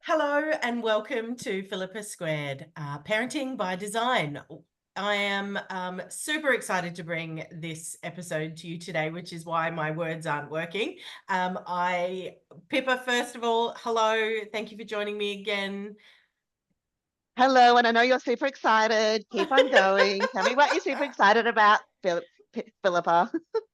Hello and welcome to Philippa Squared, Parenting by Design. I am super excited to bring this episode to you today, which is why my words aren't working. Pippa, first of all, hello. Thank you for joining me again. Hello, and I know you're super excited. Keep on going. Tell me what you're super excited about, Philippa.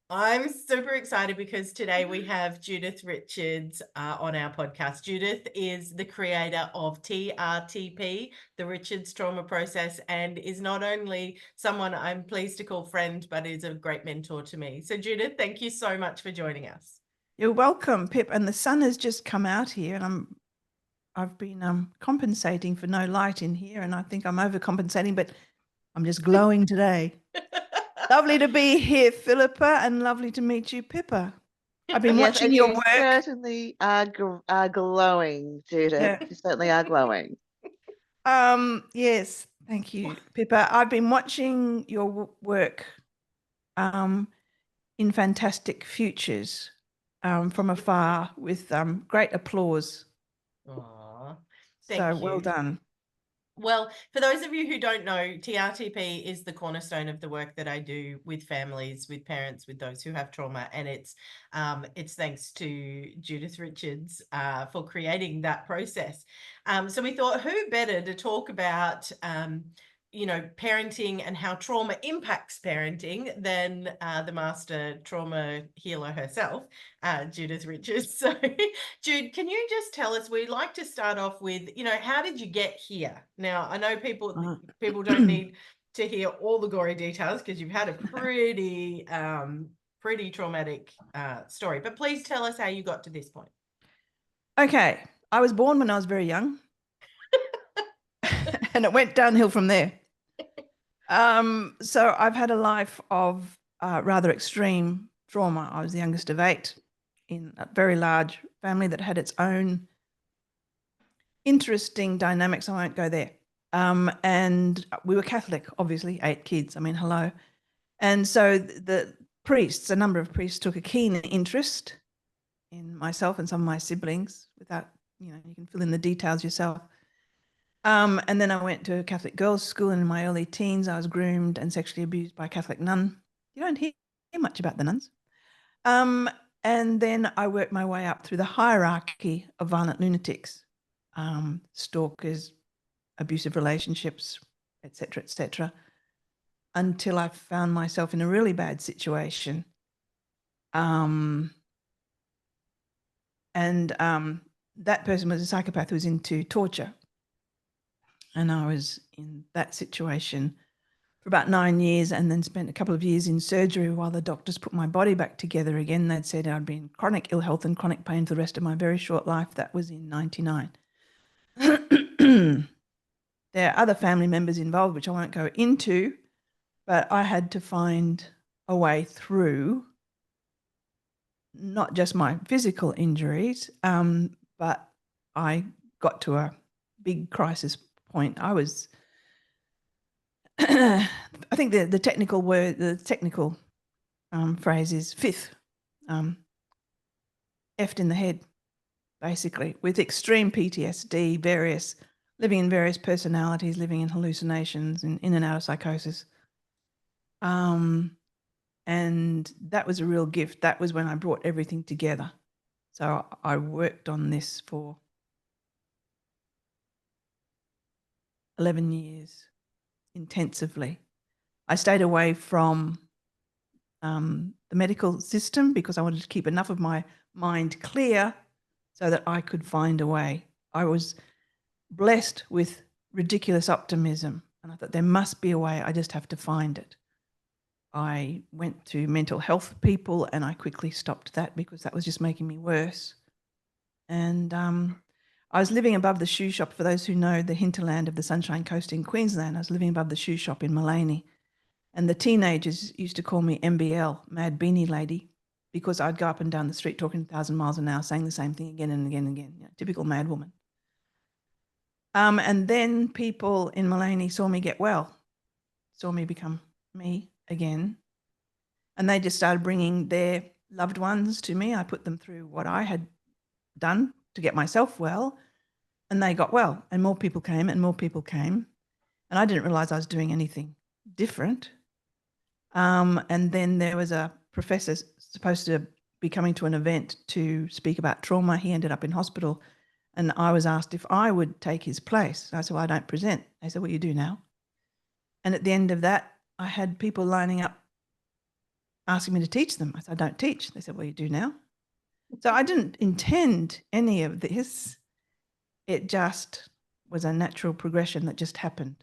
I'm super excited because today we have Judith Richards on our podcast. Judith is the creator of TRTP, the Richards Trauma Process, and is not only someone I'm pleased to call friend, but is a great mentor to me. So Judith, thank you so much for joining us. You're welcome, Pip. And the sun has just come out here, and I've been compensating for no light in here, and I think I'm overcompensating, but I'm just glowing today. Lovely to be here, Philippa, and lovely to meet you, Pippa. I've been Yes, watching and your you work. certainly are glowing, Judith. Yeah. You certainly are glowing. Yes, thank you, Pippa. I've been watching your work in Fantastic Futures from afar with great applause. Aww, So thank you. well done. Well, for those of you who don't know, TRTP is the cornerstone of the work that I do with families, with parents, with those who have trauma, and it's thanks to Judith Richards for creating that process. So we thought, who better to talk about parenting and how trauma impacts parenting than the master trauma healer herself, Judith Richards. So, Jude, can you just tell us, we like to start off with, how did you get here? Now, I know people don't need to hear all the gory details because you've had a pretty traumatic story, but please tell us how you got to this point. Okay. I was born when I was very young and it went downhill from there. So I've had a life of rather extreme trauma. I was the youngest of 8 in a very large family that had its own interesting dynamics. I won't go there. And we were Catholic, obviously, 8 kids. I mean, hello. And so the priests, a number of priests, took a keen interest in myself and some of my siblings without, you can fill in the details yourself. And then I went to a Catholic girls' school, and in my early teens, I was groomed and sexually abused by a Catholic nun. You don't hear much about the nuns. And then I worked my way up through the hierarchy of violent lunatics, stalkers, abusive relationships, etc., until I found myself in a really bad situation. And that person was a psychopath who was into torture. And I was in that situation for about 9 years, and then spent a couple of years in surgery while the doctors put my body back together again. They'd said I'd been in chronic ill health and chronic pain for the rest of my very short life. That was in 1999. There are other family members involved, which I won't go into, but I had to find a way through not just my physical injuries, but I got to a big crisis point. I was, I think the technical word, the technical phrase is fifth, effed in the head, basically, with extreme PTSD, living in various personalities, living in hallucinations and in and out of psychosis. And that was a real gift. That was when I brought everything together. So I worked on this for 11 years intensively. I stayed away from the medical system because I wanted to keep enough of my mind clear so that I could find a way. I was blessed with ridiculous optimism, and I thought there must be a way. I just have to find it. I went to mental health people, and I quickly stopped that because that was just making me worse. And I was living above the shoe shop. For those who know the hinterland of the Sunshine Coast in Queensland, I was living above the shoe shop in Mullaney. And the teenagers used to call me MBL, Mad Beanie Lady, because I'd go up and down the street talking 1,000 miles an hour, saying the same thing again and again and again. Typical mad woman. And then people in Mullaney saw me get well, saw me become me again. And they just started bringing their loved ones to me. I put them through what I had done to get myself well. and they got well, and more people came and more people came. And I didn't realize I was doing anything different. And then there was a professor supposed to be coming to an event to speak about trauma. He ended up in hospital, and I was asked if I would take his place. I said, well, I don't present. They said, well, you do now. And at the end of that, I had people lining up asking me to teach them. I said, I don't teach. They said, well, you do now. So I didn't intend any of this. It just was a natural progression that just happened.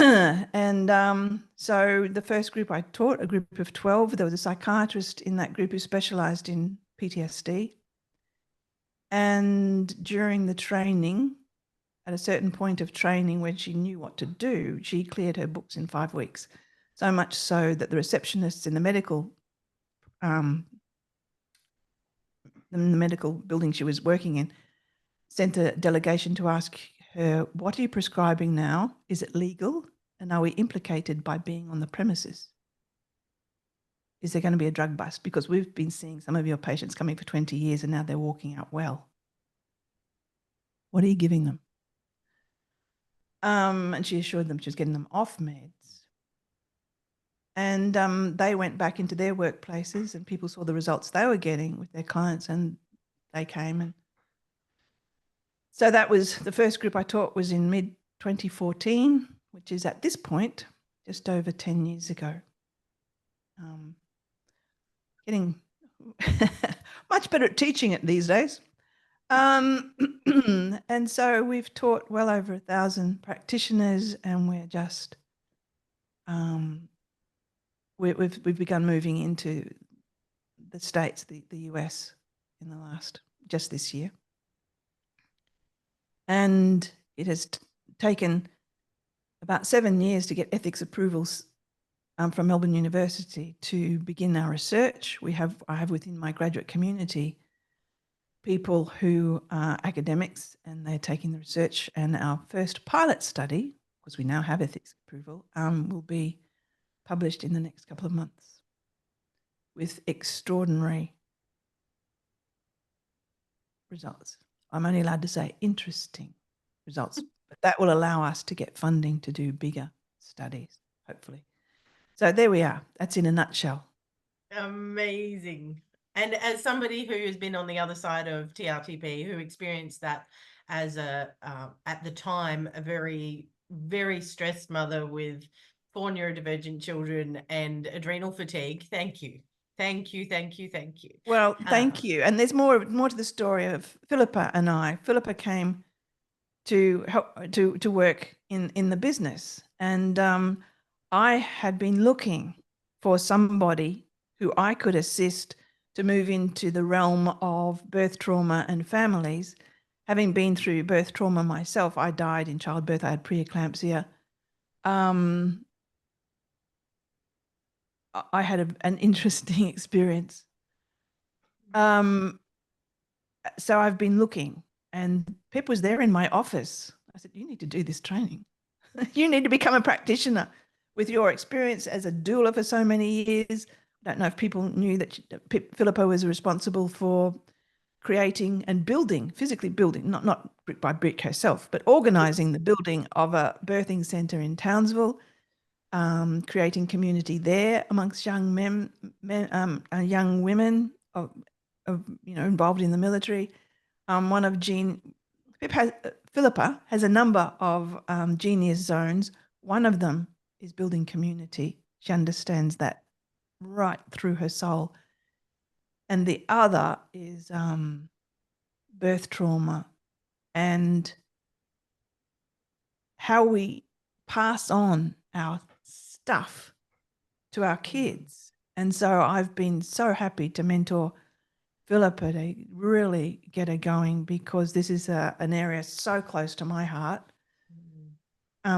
And so the first group I taught, a group of 12, there was a psychiatrist in that group who specialized in PTSD. And during the training, at a certain point of training when she knew what to do, she cleared her books in 5 weeks. So much so that the receptionists in the medical building she was working in sent a delegation to ask her, what are you prescribing now? Is it legal? And are we implicated by being on the premises? Is there going to be a drug bust? Because we've been seeing some of your patients coming for 20 years and now they're walking out well. What are you giving them? And she assured them she was getting them off meds. And they went back into their workplaces and people saw the results they were getting with their clients, and they came. And so that was the first group I taught, was in mid 2014, which is at this point just over 10 years ago. Getting much better at teaching it these days. And so we've taught well over 1,000 practitioners, and we're just we've begun moving into the States, the US, in the last, just this year. And it has taken about 7 years to get ethics approvals from Melbourne University to begin our research. I have within my graduate community people who are academics, and they're taking the research. And our first pilot study, because we now have ethics approval, will be published in the next couple of months with extraordinary results. I'm only allowed to say interesting results, but that will allow us to get funding to do bigger studies, hopefully. So there we are. That's in a nutshell. Amazing. And as somebody who has been on the other side of TRTP, who experienced that as at the time, a very, very stressed mother with 4 neurodivergent children and adrenal fatigue, thank you. Thank you, thank you, thank you. Well, thank you. And there's more to the story of Philippa and I. Philippa came to help to work in the business, and I had been looking for somebody who I could assist to move into the realm of birth trauma and families. Having been through birth trauma myself, I died in childbirth. I had preeclampsia. I had an interesting experience. So I've been looking, and Pip was there in my office. I said, you need to do this training. You need to become a practitioner with your experience as a doula for so many years. I don't know if people knew that Philippa was responsible for creating and building, physically building, not brick by brick herself, but organizing the building of a birthing center in Townsville, creating community there amongst young young women involved in the military. Philippa has a number of genius zones. One of them is building community. She understands that right through her soul. And the other is birth trauma and how we pass on our stuff to our kids. And so I've been so happy to mentor Philippa to really get her going, because this is an area so close to my heart.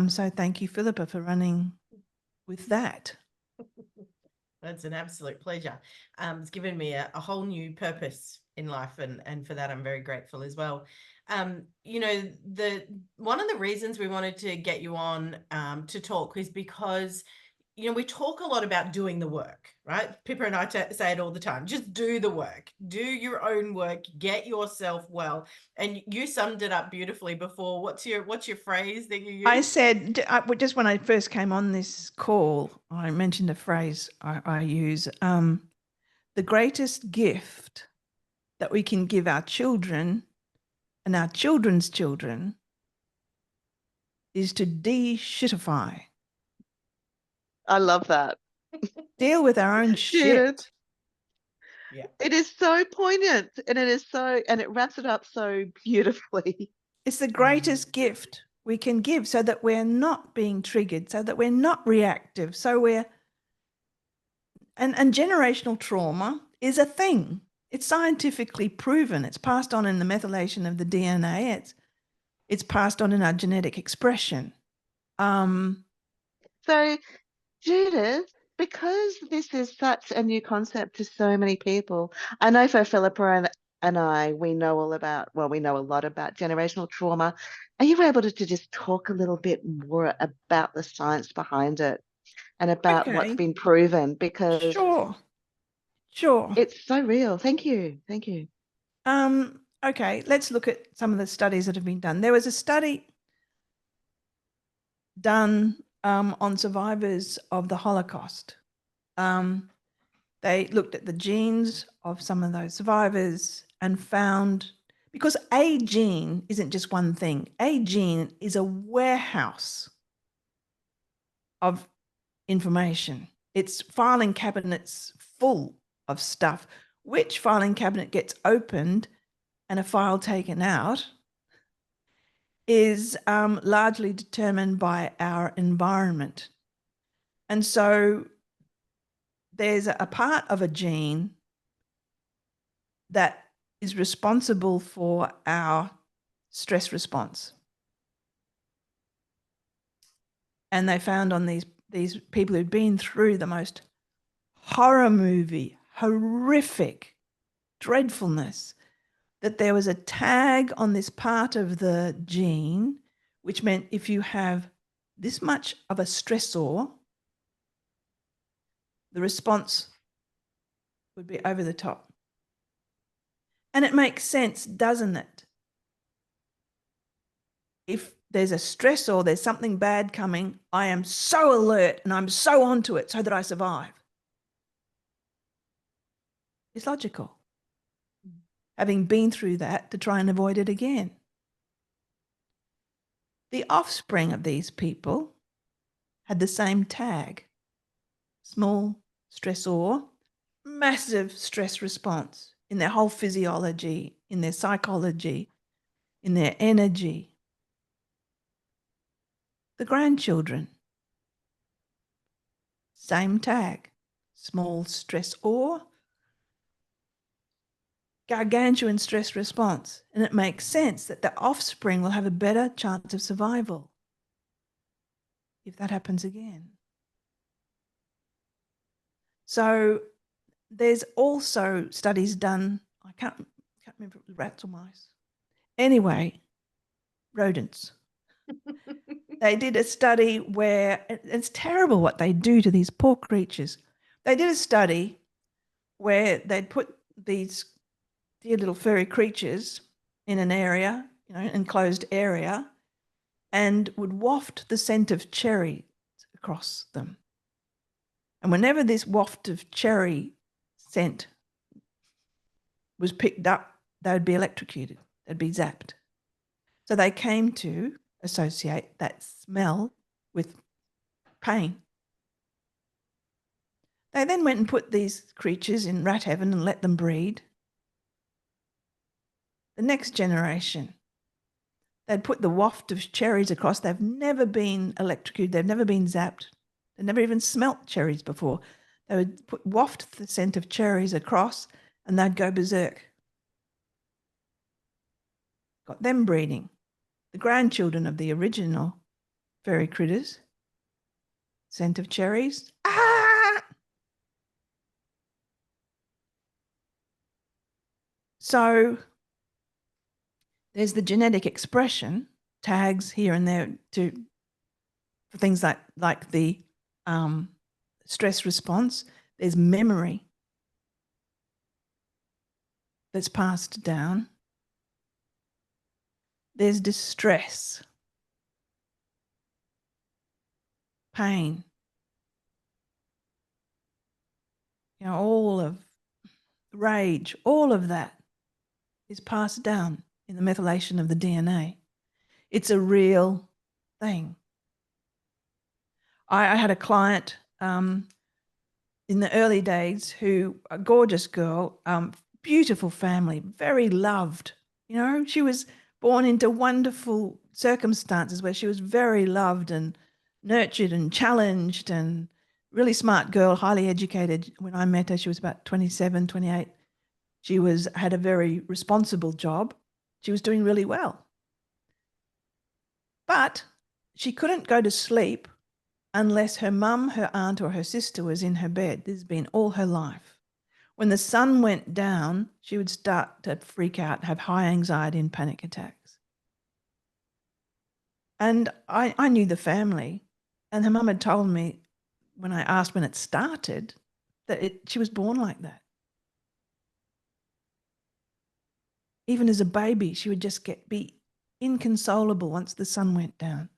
So thank you, Philippa, for running with that. That's an absolute pleasure. It's given me a whole new purpose in life, and for that I'm very grateful as well. One of the reasons we wanted to get you on to talk is because we talk a lot about doing the work, right? Pippa and I say it all the time. Just do the work, do your own work, get yourself well. And you summed it up beautifully before. What's your phrase that you use? I said, just when I first came on this call, I mentioned a phrase I use. The greatest gift that we can give our children and our children's children is to de-shittify. I love that. Deal with our own shit. Judith, Yeah. it is so poignant, and it wraps it up so beautifully. It's the greatest gift we can give, so that we're not being triggered, so that we're not reactive, and generational trauma is a thing. It's scientifically proven. It's passed on in the methylation of the DNA. It's passed on in our genetic expression. So, Judith, because this is such a new concept to so many people, I know for Philippa and I, we know a lot about generational trauma. Are you able to just talk a little bit more about the science behind it and about what's Okay. been proven? Because Sure. it's so real. Thank you. Thank you. Okay, let's look at some of the studies that have been done. There was a study done on survivors of the Holocaust. They looked at the genes of some of those survivors and found, because a gene isn't just one thing, a gene is a warehouse of information. It's filing cabinets full of stuff. Which filing cabinet gets opened and a file taken out is largely determined by our environment. And so there's a part of a gene that is responsible for our stress response. And they found on these people who'd been through the most horror movie, horrific dreadfulness, that there was a tag on this part of the gene, which meant if you have this much of a stressor, the response would be over the top. And it makes sense, doesn't it? If there's a stressor, there's something bad coming, I am so alert and I'm so onto it so that I survive. It's logical. Having been through that, to try and avoid it again. The offspring of these people had the same tag. Small stressor, massive stress response in their whole physiology, in their psychology, in their energy. The grandchildren, same tag. Small stressor, gargantuan stress response. And it makes sense that the offspring will have a better chance of survival if that happens again. So there's also studies done, I can't remember if it was rats or mice. Anyway, rodents. They did a study where, it's terrible what they do to these poor creatures. They did a study where they'd put these dear little furry creatures in an area, enclosed area, and would waft the scent of cherry across them. And whenever this waft of cherry scent was picked up, they would be electrocuted. They'd be zapped. So they came to associate that smell with pain. They then went and put these creatures in rat heaven and let them breed. The next generation, they'd put the waft of cherries across. They've never been electrocuted. They've never been zapped. They've never even smelt cherries before. They would waft the scent of cherries across and they'd go berserk. Got them breeding. The grandchildren of the original fairy critters, scent of cherries. Ah! So there's the genetic expression, tags here and there for things like the stress response. There's memory that's passed down. There's distress, pain, all of rage, all of that is passed down in the methylation of the DNA. It's a real thing. I had a client in the early days a gorgeous girl, beautiful family, very loved. She was born into wonderful circumstances where she was very loved and nurtured and challenged, and really smart girl, highly educated. When I met her, she was about 27, 28. She had a very responsible job. She was doing really well. But she couldn't go to sleep unless her mum, her aunt, or her sister was in her bed. This has been all her life. When the sun went down, she would start to freak out, have high anxiety and panic attacks. And I knew the family, and her mum had told me when I asked when it started that she was born like that. Even as a baby, she would just be inconsolable once the sun went down.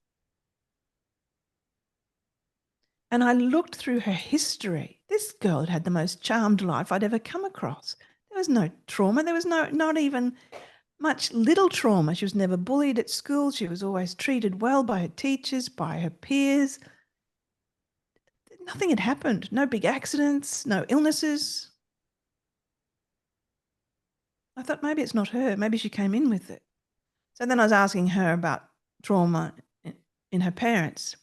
And I looked through her history. This girl had had the most charmed life I'd ever come across. There was no trauma. There was not even much little trauma. She was never bullied at school. She was always treated well by her teachers, by her peers. Nothing had happened. No big accidents, no illnesses. I thought maybe it's not her. Maybe she came in with it. So then I was asking her about trauma in her parents.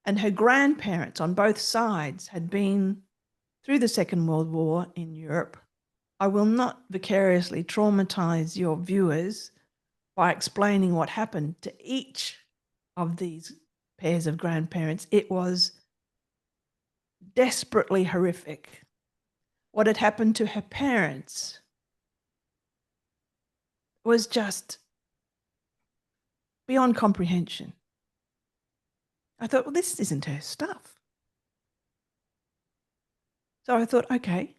And her grandparents on both sides had been through the Second World War in Europe. I will not vicariously traumatize your viewers by explaining what happened to each of these pairs of grandparents. It was desperately horrific. What had happened to her parents was just beyond comprehension. I thought, well, this isn't her stuff. So I thought, okay.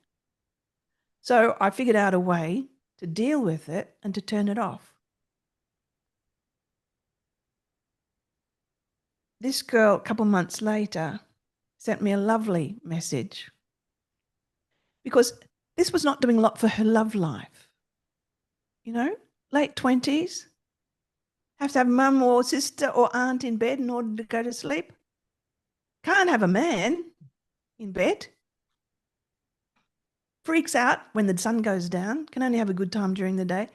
So I figured out a way to deal with it and to turn it off. This girl, a couple months later, sent me a lovely message because this was not doing a lot for her love life. Late 20s, have to have mum or sister or aunt in bed in order to go to sleep. Can't have a man in bed. Freaks out when the sun goes down, can only have a good time during the day.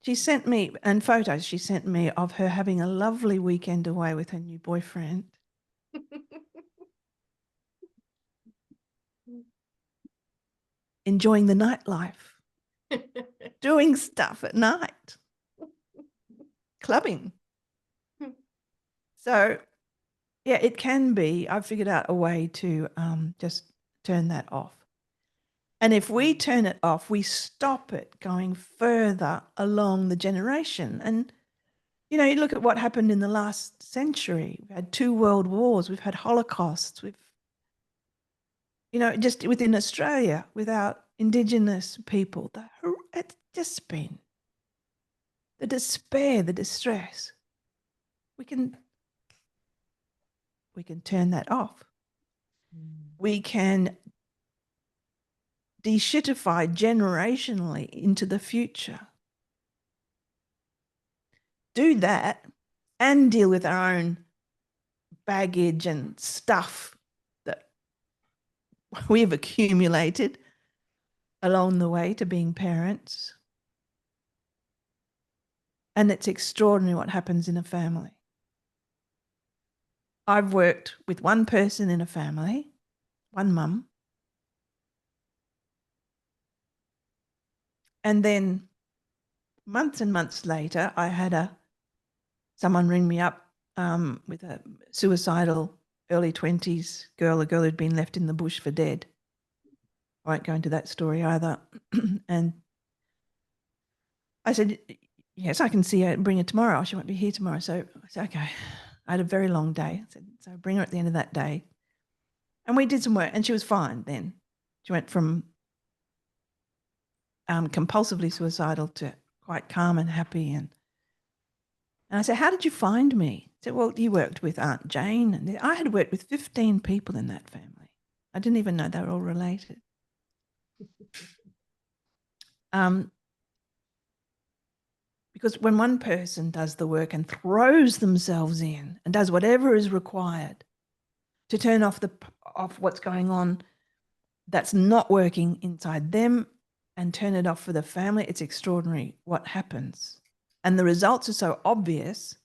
She sent me, and photos she sent me of her having a lovely weekend away with her new boyfriend. Enjoying the nightlife, doing stuff at night, clubbing. So, yeah, it can be. I've figured out a way to just turn that off. And if we turn it off, we stop it going further along the generation. And, you look at what happened in the last century. We've had 2 world wars. We've had holocausts. We've, just within Australia, without Indigenous people, it's just been the despair, the distress. We can turn that off. We can de-shittify generationally into the future. Do that and deal with our own baggage and stuff that we've accumulated along the way to being parents. And it's extraordinary what happens in a family. I've worked with one person in a family, one mum. And then months and months later, I had someone ring me up with a suicidal early 20s girl, a girl who'd been left in the bush for dead. I won't go into that story either. And I said, yes, I can see her, bring her tomorrow. She won't be here tomorrow. So I said, okay. I had a very long day. I said, so bring her at the end of that day. And we did some work, and she was fine then. She went from compulsively suicidal to quite calm and happy. And I said, how did you find me? She said, well, you worked with Aunt Jane. And I had worked with 15 people in that family. I didn't even know they were all related. Because when one person does the work and throws themselves in and does whatever is required to turn off what's going on that's not working inside them and turn it off for the family, it's extraordinary what happens. And the results are so obvious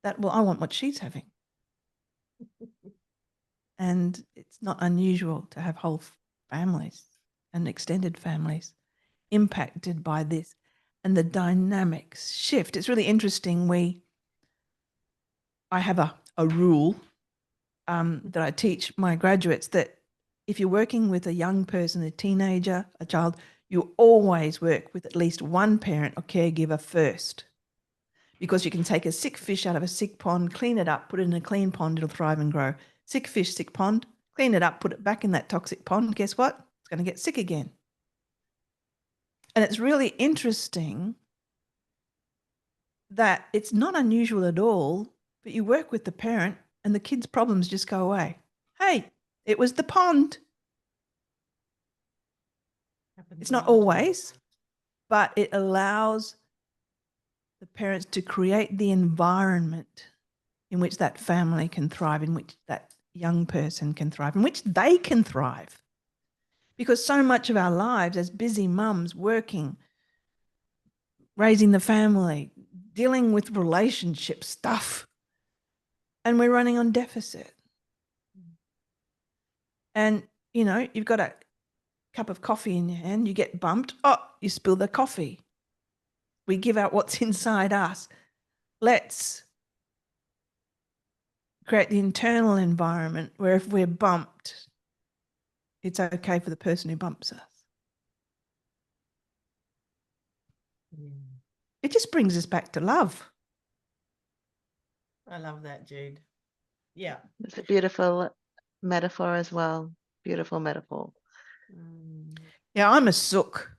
that, well, I want what she's having. And it's not unusual to have whole families and extended families impacted by this, and the dynamics shift. It's really interesting. I have a rule that I teach my graduates, that if you're working with a young person, a teenager, a child, you always work with at least one parent or caregiver first, because you can take a sick fish out of a sick pond, clean it up, put it in a clean pond, it'll thrive and grow. Sick fish, sick pond, clean it up, put it back in that toxic pond. Guess what? It's going to get sick again. And it's really interesting that it's not unusual at all, but you work with the parent and the kid's problems just go away. Hey, it was the pond. It's not always, but it allows the parents to create the environment in which that family can thrive, in which that young person can thrive, in which they can thrive. Because so much of our lives as busy mums, working, raising the family, dealing with relationship stuff, and we're running on deficit. And, you know, you've got a cup of coffee in your hand, you get bumped, you spill the coffee. We give out what's inside us. Let's create the internal environment where if we're bumped, it's okay for the person who bumps us. It just brings us back to love. I love that, Jude. Yeah. It's a beautiful metaphor as well. Beautiful metaphor. Yeah, I'm a sook.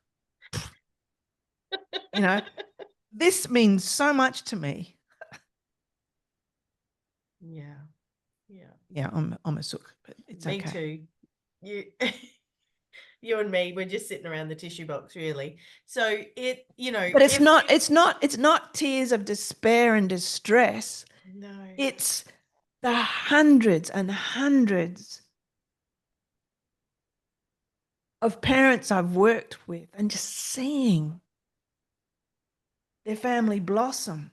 You know, this means so much to me. Yeah. Yeah. Yeah, I'm a sook, but it's Me okay. too. You and me, we're just sitting around the tissue box, really. So it, you know, But it's not tears of despair and distress. No. It's the hundreds and hundreds of parents I've worked with and just seeing their family blossom.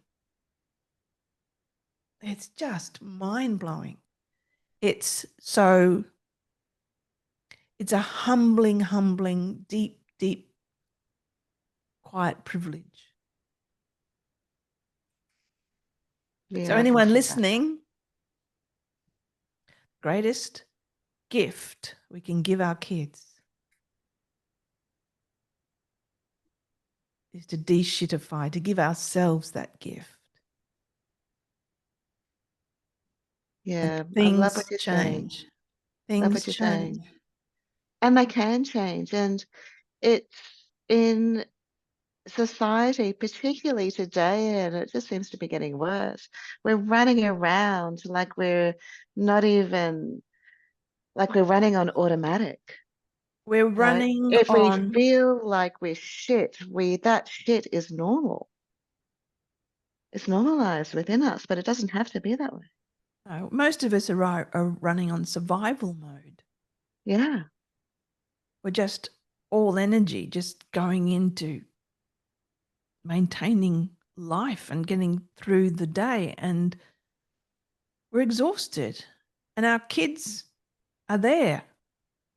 It's just mind-blowing. It's a humbling, deep, quiet privilege. Yeah, So I can anyone see that. listening, greatest gift we can give our kids is to de-shittify, to give ourselves that gift. Yeah, I Things love what you're saying. change. Love Things what you're change. saying. And they can change. And it's in society, particularly today, and it just seems to be getting worse. We're running around like we're not even, like we're running on automatic. We're Right? running If we on. feel like we're shit, that shit is normal. It's normalized within us, but it doesn't have to be that way. No, most of us are running on survival mode. Yeah. We're just all energy, just going into maintaining life and getting through the day, and we're exhausted, and our kids are there,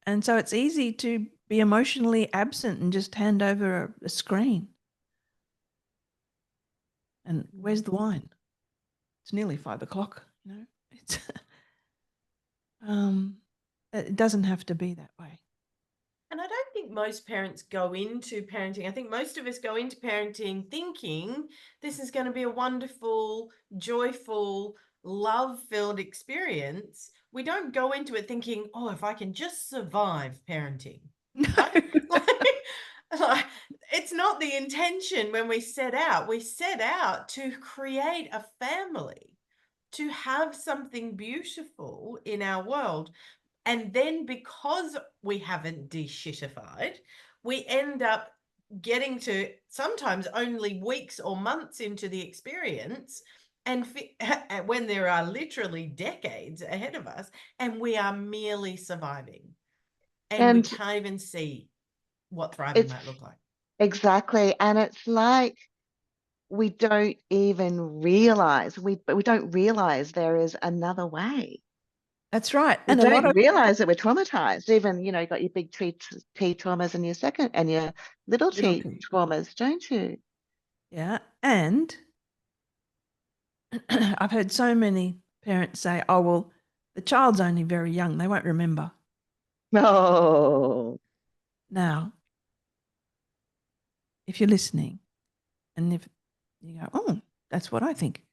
and so it's easy to be emotionally absent and just hand over a screen. And where's the wine? It's nearly 5 o'clock. You know, it's it doesn't have to be that way. And I don't think most parents go into parenting. I think most of us go into parenting thinking this is going to be a wonderful, joyful, love-filled experience we don't go into it thinking, oh, if I can just survive parenting, No. right? Like, it's not the intention when we set out. We set out to create a family, to have something beautiful in our world. And then because we haven't de-shittified, we end up getting to sometimes only weeks or months into the experience, and when there are literally decades ahead of us, and we are merely surviving, and we And can't even see what thriving it's might look like. exactly, and it's like we don't even realize we don't realize there is another way. That's right. We And a lot don't of realize that we're traumatized. Even, you got your big T traumas and your second and your little little T T. traumas, don't you? Yeah. And I've heard so many parents say, oh, well, the child's only very young. They won't remember. No. Now, if you're listening and if you go, oh, that's what I think,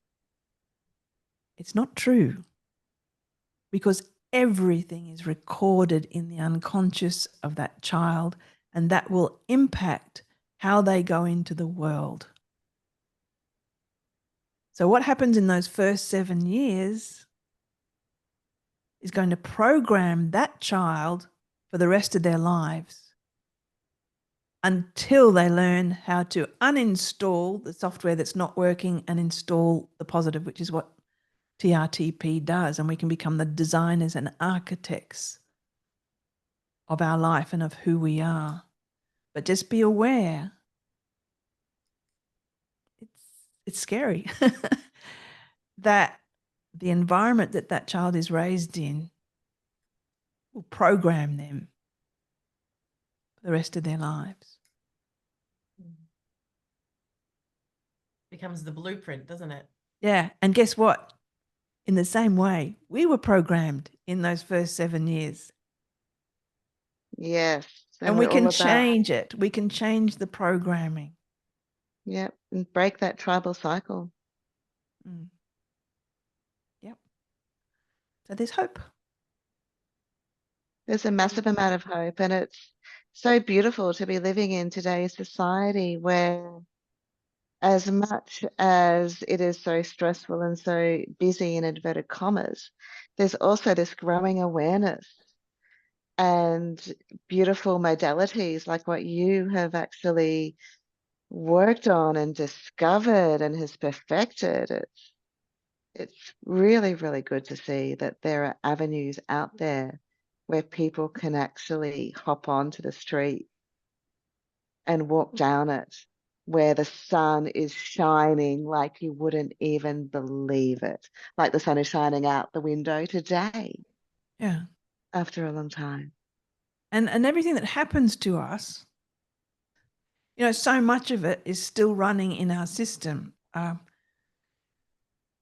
it's not true, because everything is recorded in the unconscious of that child, and that will impact how they go into the world. So what happens in those first 7 years is going to program that child for the rest of their lives until they learn how to uninstall the software that's not working and install the positive, which is what TRTP does. And we can become the designers and architects of our life and of who we are. But just be aware, it's scary that the environment that that child is raised in will program them for the rest of their lives. Becomes the blueprint, doesn't it? Yeah. And guess what? In the same way, we were programmed in those first 7 years. Yes. And we're we can all about, change it. We can change the programming. yep, and break that tribal cycle. Mm. Yep. So there's hope. There's a massive amount of hope, and it's so beautiful to be living in today's society where, as much as it is so stressful and so busy in inverted commas, there's also this growing awareness and beautiful modalities like what you have actually worked on and discovered and has perfected. It's really, really good to see that there are avenues out there where people can actually hop onto the street and walk down it, where the sun is shining like you wouldn't even believe it, like the sun is shining out the window today Yeah. after a long time. And everything that happens to us, so much of it is still running in our system.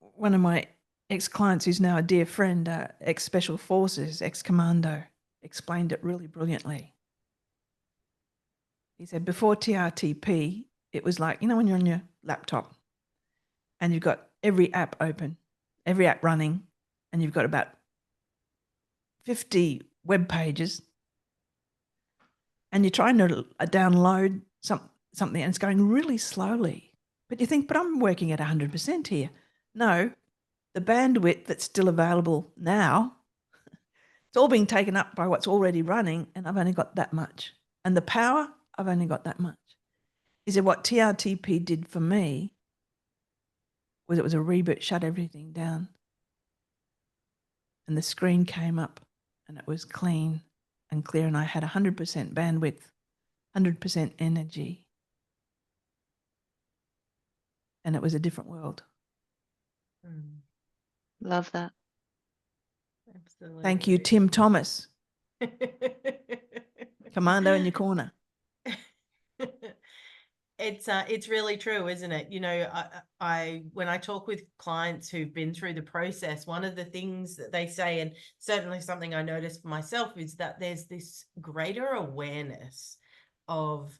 One of my ex-clients, who's now a dear friend, ex-special forces, ex-commando, explained it really brilliantly. He said before TRTP, it was like, when you're on your laptop and you've got every app open, every app running, and you've got about 50 web pages, and you're trying to download something and it's going really slowly. But you think, but I'm working at 100% here. No, the bandwidth that's still available now, it's all being taken up by what's already running, and I've only got that much. And the power, I've only got that much. He said what TRTP did for me was it was a reboot, shut everything down. And the screen came up and it was clean and clear, and I had 100% bandwidth, 100% energy. And it was a different world. Love that. Absolutely. Thank you, Tim Thomas, commando in your corner. It's really true, isn't it? I when I talk with clients who've been through the process, one of the things that they say, and certainly something I noticed for myself, is that there's this greater awareness of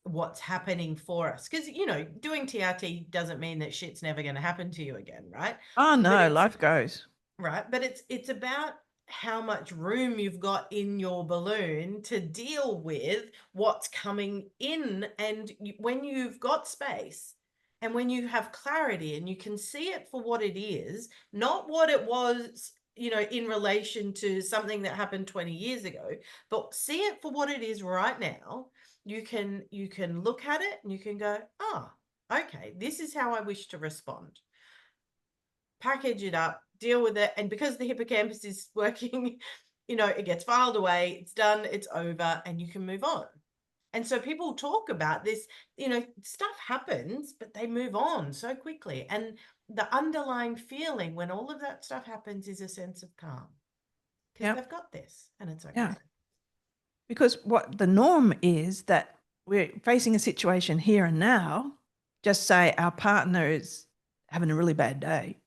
what's happening for us. Because, doing TRT doesn't mean that shit's never going to happen to you again, right? Oh But no, it's life goes. right. But it's about how much room you've got in your balloon to deal with what's coming in. And when you've got space and when you have clarity and you can see it for what it is, not what it was, in relation to something that happened 20 years ago, but see it for what it is right now, you can look at it and you can go, okay, this is how I wish to respond. Package it up, deal with it. And because the hippocampus is working, it gets filed away, it's done, it's over, and you can move on. And so people talk about this, stuff happens, but they move on so quickly. And the underlying feeling when all of that stuff happens is a sense of calm, because they've got this and it's okay. Yeah. Because what the norm is that we're facing a situation here and now, just say our partner is having a really bad day.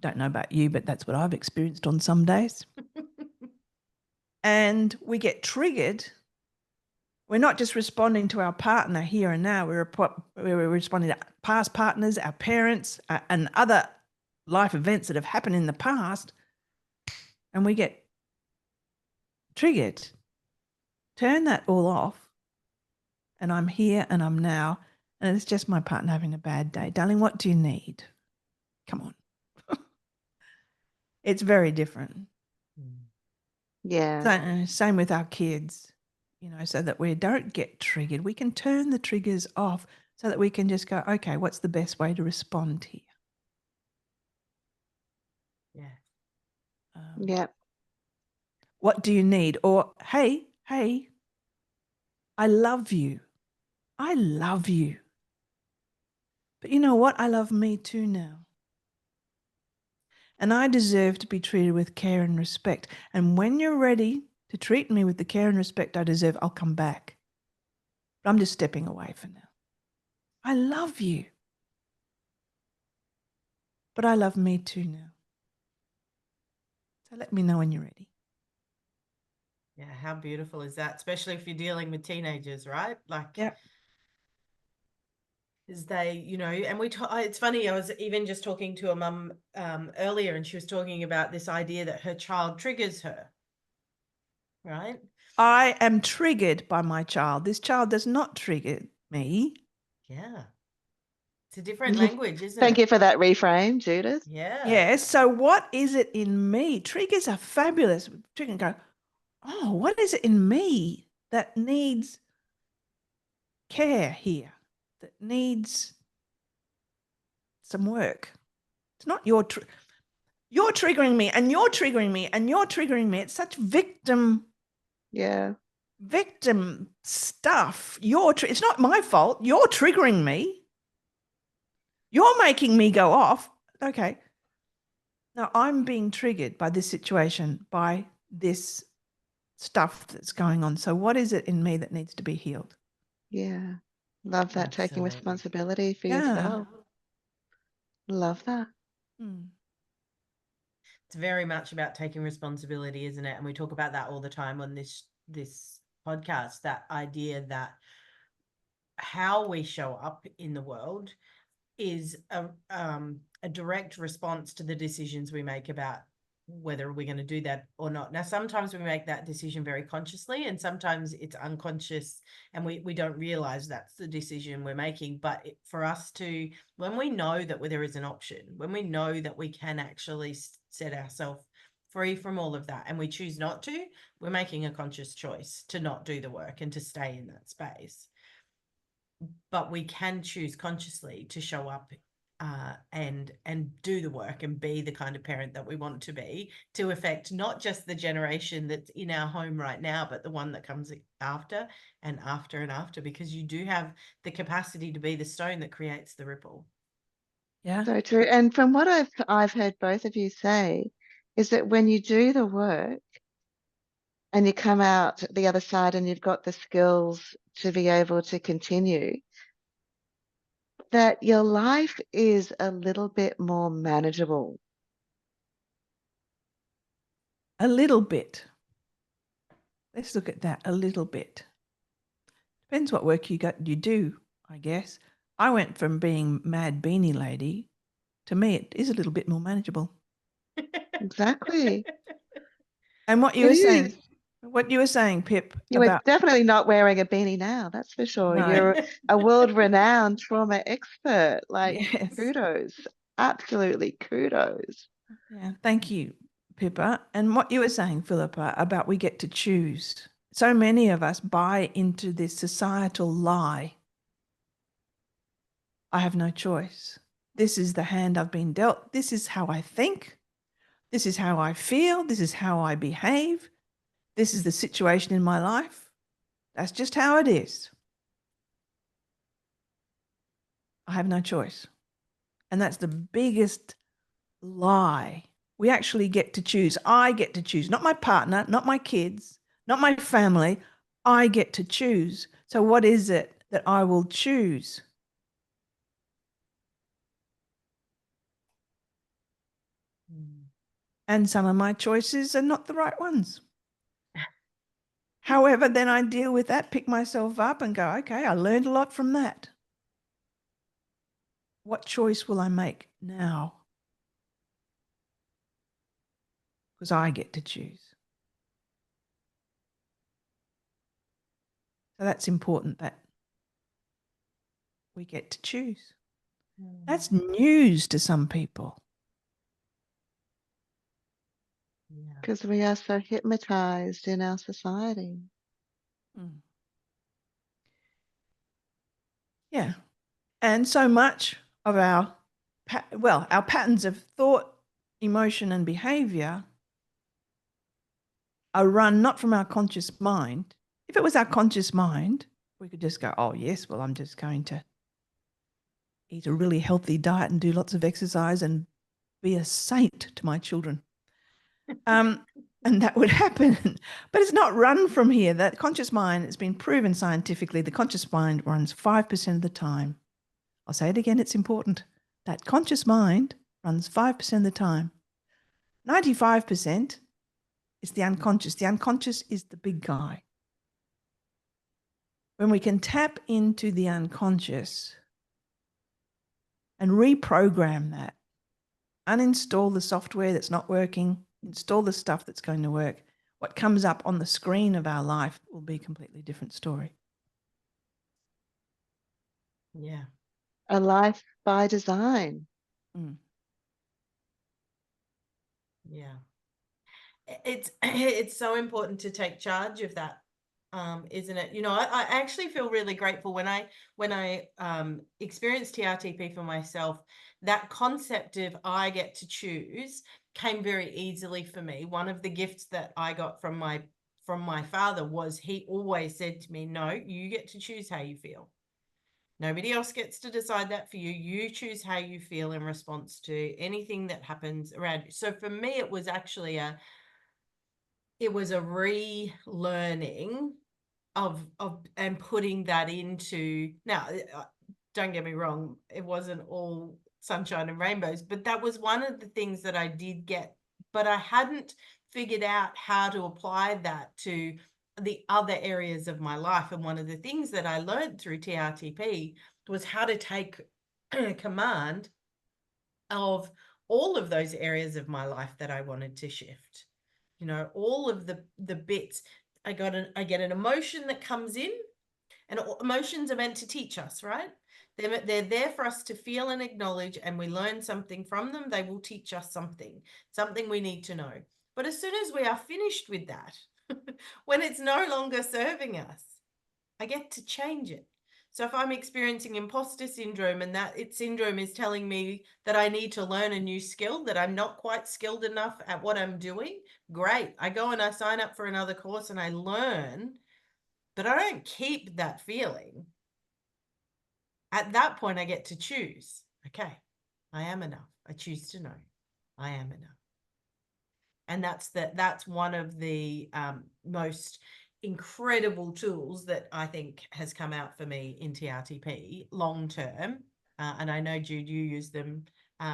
Don't know about you, but that's what I've experienced on some days. And we get triggered. We're not just responding to our partner here and now. We're responding to past partners, our parents, and other life events that have happened in the past. And we get triggered. Turn that all off. And I'm here and I'm now. And it's just my partner having a bad day. Darling, what do you need? Come on. It's very different. Yeah. So, same with our kids, so that we don't get triggered. We can turn the triggers off so that we can just go, okay, what's the best way to respond here? Yeah. Yeah. What do you need? Or, hey, I love you. I love you. But you know what? I love me too now. And I deserve to be treated with care and respect. And when you're ready to treat me with the care and respect I deserve, I'll come back. But I'm just stepping away for now. I love you. But I love me too now. So let me know when you're ready. Yeah, how beautiful is that? Especially if you're dealing with teenagers, right? Like, Yeah. as they, and it's funny, I was even just talking to a mum earlier, and she was talking about this idea that her child triggers her, right? I am triggered by my child. This child does not trigger me. Yeah. It's a different language, isn't Thank it? you for that reframe, Judith. Yeah. Yes. So what is it in me? Triggers are fabulous. Trigger and go, oh, what is it in me that needs care here, that needs some work? It's not you're triggering me and you're triggering me and you're triggering me. It's such victim stuff. It's not my fault. You're triggering me. You're making me go off. Okay. Now I'm being triggered by this situation, by this stuff that's going on. So what is it in me that needs to be healed? Yeah. Love that. Taking Absolutely. responsibility for Yeah. yourself. Love that. It's very much about taking responsibility, isn't it? And we talk about that all the time on this podcast, that idea that how we show up in the world is a direct response to the decisions we make about whether we're going to do that or not. Now, sometimes we make that decision very consciously, and sometimes it's unconscious and we don't realize that's the decision we're making. But for us to, when we know that there is an option, when we know that we can actually set ourselves free from all of that and we choose not to, we're making a conscious choice to not do the work and to stay in that space. But we can choose consciously to show up and do the work and be the kind of parent that we want to be, to affect not just the generation that's in our home right now, but the one that comes after and after and after, because you do have the capacity to be the stone that creates the ripple. Yeah. So true. And from what I've heard both of you say, is that when you do the work and you come out the other side and you've got the skills to be able to continue, that your life is a little bit more manageable. A little bit. Let's look at that a little bit. Depends what work you do, I guess. I went from being mad beanie lady, to me it is a little bit more manageable. Exactly. And what you It were is. saying, Pip, You are about definitely not wearing a beanie now, that's for sure. no, You're a world-renowned trauma expert. Like, yes, kudos. Absolutely kudos. yeah, thank you, Pippa. And what you were saying, Philippa, about we get to choose. So many of us buy into this societal lie. I have no choice. This is the hand I've been dealt. This is how I think. This is how I feel. This is how I behave. This is the situation in my life. That's just how it is. I have no choice. And that's the biggest lie. We actually get to choose. I get to choose, not my partner, not my kids, not my family. I get to choose. So what is it that I will choose? And some of my choices are not the right ones. However, then I deal with that, pick myself up and go, okay, I learned a lot from that. What choice will I make now? Because I get to choose. So that's important that we get to choose. That's news to some people. Because we are so hypnotized in our society. Mm. Yeah. And so much of our patterns of thought, emotion, and behavior are run not from our conscious mind. If it was our conscious mind, we could just go, oh, yes, well, I'm just going to eat a really healthy diet and do lots of exercise and be a saint to my children. And that would happen. But it's not run from here. That conscious mind, it's been proven scientifically, the conscious mind runs 5% of the time. I'll say it again, it's important. That conscious mind runs 5% of the time. 95% is the unconscious. The unconscious is the big guy. When we can tap into the unconscious and reprogram that, uninstall the software that's not working, install the stuff that's going to work, what comes up on the screen of our life will be a completely different story. Yeah. A life by design. Mm. Yeah. It's so important to take charge of that, isn't it? You know, I actually feel really grateful when I experienced TRTP for myself. That concept of I get to choose came very easily for me. One of the gifts that I got from my father was he always said to me, no, you get to choose how you feel. Nobody else gets to decide that for you. You choose how you feel in response to anything that happens around you. So for me, it was actually a relearning of and putting that into now. Don't get me wrong, it wasn't all sunshine and rainbows, but that was one of the things that I did get, but I hadn't figured out how to apply that to the other areas of my life. And one of the things that I learned through TRTP was how to take command of all of those areas of my life that I wanted to shift. You know, all of the bits. I get an emotion that comes in, and emotions are meant to teach us, right? They're there for us to feel and acknowledge, and we learn something from them. They will teach us something we need to know. But as soon as we are finished with that, when it's no longer serving us, I get to change it. So if I'm experiencing imposter syndrome and syndrome is telling me that I need to learn a new skill, that I'm not quite skilled enough at what I'm doing, great. I go and I sign up for another course and I learn, but I don't keep that feeling. At that point, I get to choose. Okay, I am enough. I choose to know I am enough. And that's one of the most incredible tools that I think has come out for me in TRTP long term. And I know, Jude, you use them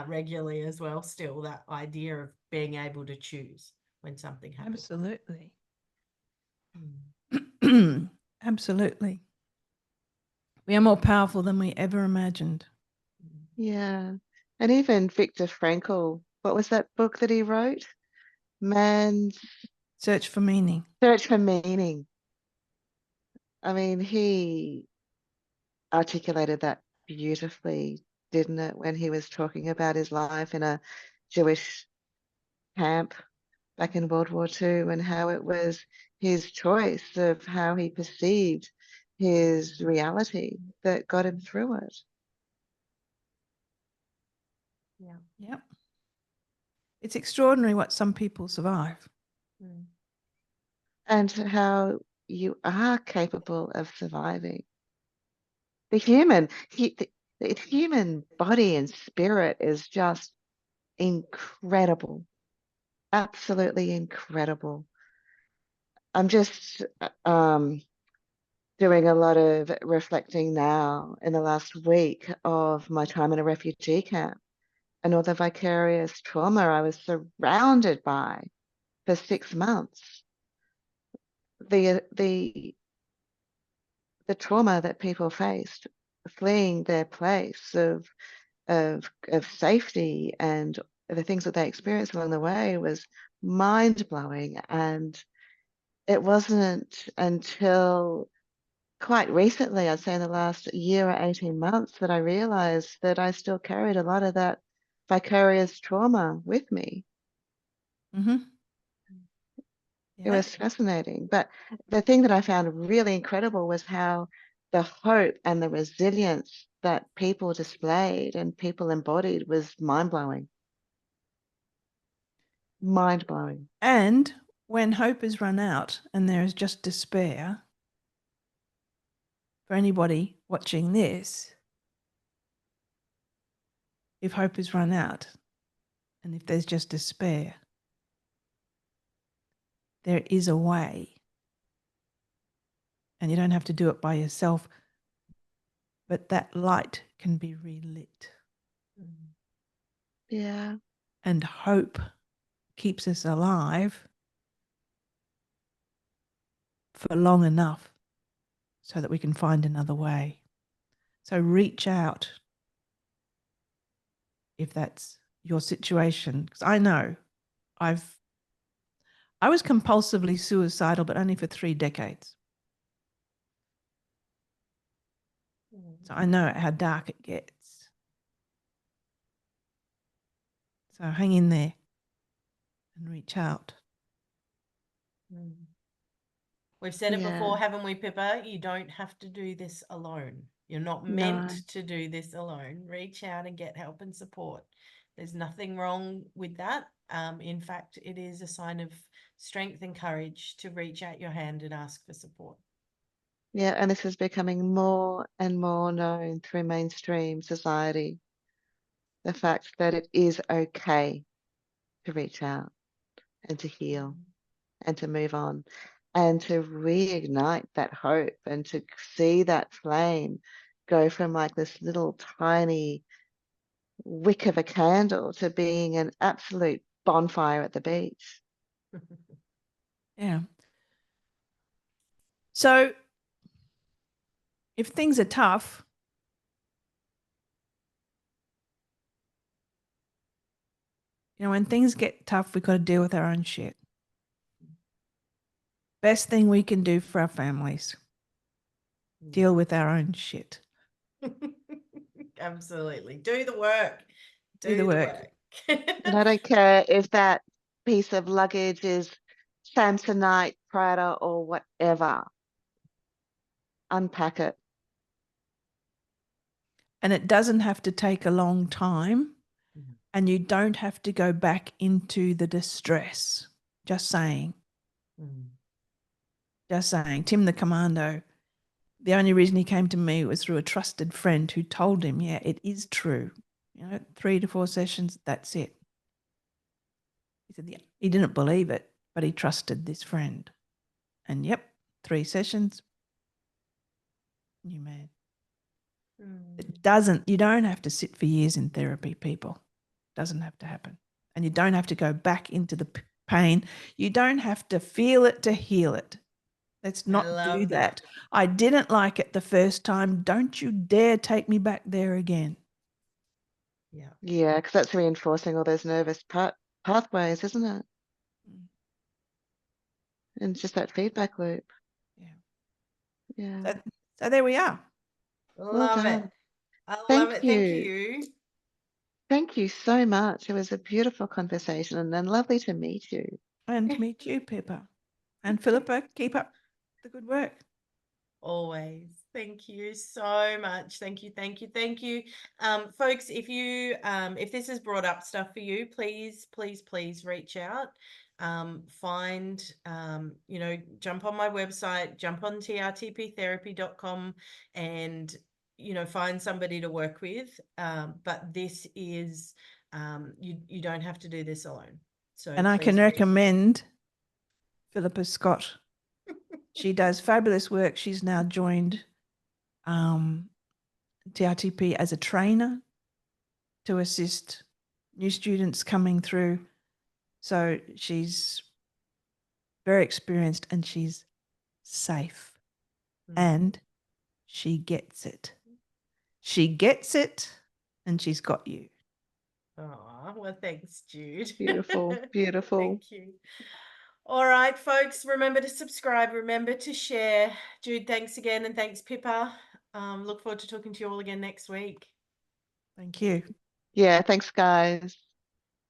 regularly as well still, that idea of being able to choose when something happens. Absolutely. Mm. Absolutely. We are more powerful than we ever imagined. Yeah. And even Viktor Frankl what was that book that he wrote? Man's Search for meaning. Search for Meaning. I mean, he articulated that beautifully, didn't it, when he was talking about his life in a Jewish camp back in World War II and how it was his choice of how he perceived his reality that got him through it. Yeah. Yep. It's extraordinary what some people survive. Mm. And how you are capable of surviving. The human body and spirit is just incredible, absolutely incredible. I'm just doing a lot of reflecting now in the last week of my time in a refugee camp and all the vicarious trauma I was surrounded by for 6 months. The trauma that people faced fleeing their place of safety and the things that they experienced along the way was mind-blowing. And it wasn't until quite recently, I'd say in the last year or 18 months, that I realized that I still carried a lot of that vicarious trauma with me. Mm-hmm. It was fascinating. But the thing that I found really incredible was how the hope and the resilience that people displayed and people embodied was mind-blowing. Mind-blowing. And when hope is run out and there is just despair, for anybody watching this, if hope is run out and if there's just despair, there is a way. And you don't have to do it by yourself, but that light can be relit. Yeah. And hope keeps us alive for long enough so that we can find another way. So reach out if that's your situation. Because I know I was compulsively suicidal, but only for 3 decades. So I know how dark it gets. So hang in there and reach out. We've said it Yeah. before, haven't we, Pippa? You don't have to do this alone. You're not meant No. to do this alone. Reach out and get help and support. There's nothing wrong with that. In fact, it is a sign of strength and courage to reach out your hand and ask for support. Yeah, and this is becoming more and more known through mainstream society. The fact that it is okay to reach out and to heal and to move on and to reignite that hope and to see that flame go from like this little tiny wick of a candle to being an absolute bonfire at the beach. Yeah. So if things are tough, when things get tough, we've got to deal with our own shit. Best thing we can do for our families, deal with our own shit. Absolutely. Do the work. Do the work. And I don't care if that piece of luggage is Samsonite, Prada, or whatever. Unpack it. And it doesn't have to take a long time. And you don't have to go back into the distress. Just saying. Just saying. Tim the Commando, the only reason he came to me was through a trusted friend who told him, yeah, it is true. 3 to 4 sessions, that's it. He said, yeah, he didn't believe it, but he trusted this friend. And yep, 3 sessions, new man. You don't have to sit for years in therapy, people. Doesn't have to happen. And you don't have to go back into the pain. You don't have to feel it to heal it. Let's not do that. I didn't like it the first time. Don't you dare take me back there again. Yeah. Yeah, because that's reinforcing all those nervous pathways, isn't it? Mm. And it's just that feedback loop. Yeah. Yeah. So there we are. Well Love it. done. I love Thank it. Thank you. you. Thank you so much. It was a beautiful conversation and lovely to meet you. And meet you, Pippa. And Philippa, keep up the good work. Always. Thank you so much. Thank you. Thank you. Thank you. Folks, if you if this has brought up stuff for you, please reach out. Find jump on my website, jump on trtptherapy.com and find somebody to work with. But this is you don't have to do this alone. So And I can please reach out. recommend Philippa Scott. She does fabulous work. She's now joined TRTP as a trainer to assist new students coming through. So she's very experienced and she's safe. And she gets it. She gets it and she's got you. Oh, well, thanks, Jude. Beautiful, beautiful. Thank you. All right, folks, remember to subscribe, remember to share. Jude, thanks again, and thanks, Pippa. Look forward to talking to you all again next week. Thank you. Yeah, thanks, guys.